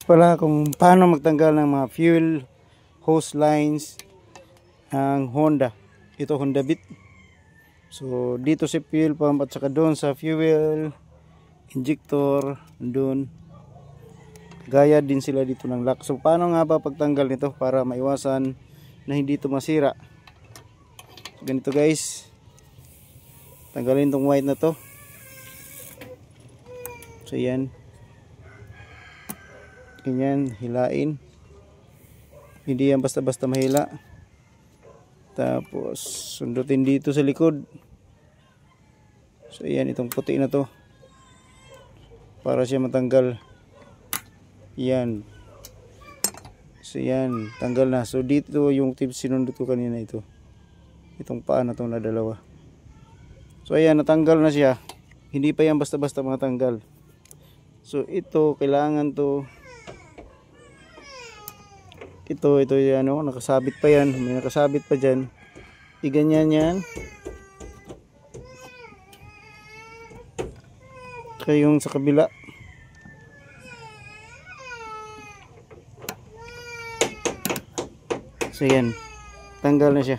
Pala kung paano magtanggal ng mga fuel hose lines ng Honda. Ito Honda Beat. So dito sa fuel pump at saka doon sa fuel injector doon. Gaya din sila dito ng lock. So paano nga ba pagtanggal nito para maiwasan na hindi ito masira? Ganito guys. Tanggalin tong white na to. So yan. Ganyan, hilain. Hindi yan basta-basta mahila. Tapos sundutin dito sa likod. So yan, itong puti na to. Para siya matanggal. Yan. So yan, tanggal na. So dito yung tips sinundot ko kanina ito. Itong paa na itong na dalawa. So ayan, natanggal na siya. Hindi pa yan basta-basta matanggal. So ito, kailangan to. Ito yan, oh, nakasabit pa yan. May nakasabit pa dyan. Iganyan yan. Kaya yung sa kabila. So yan, tanggal na siya.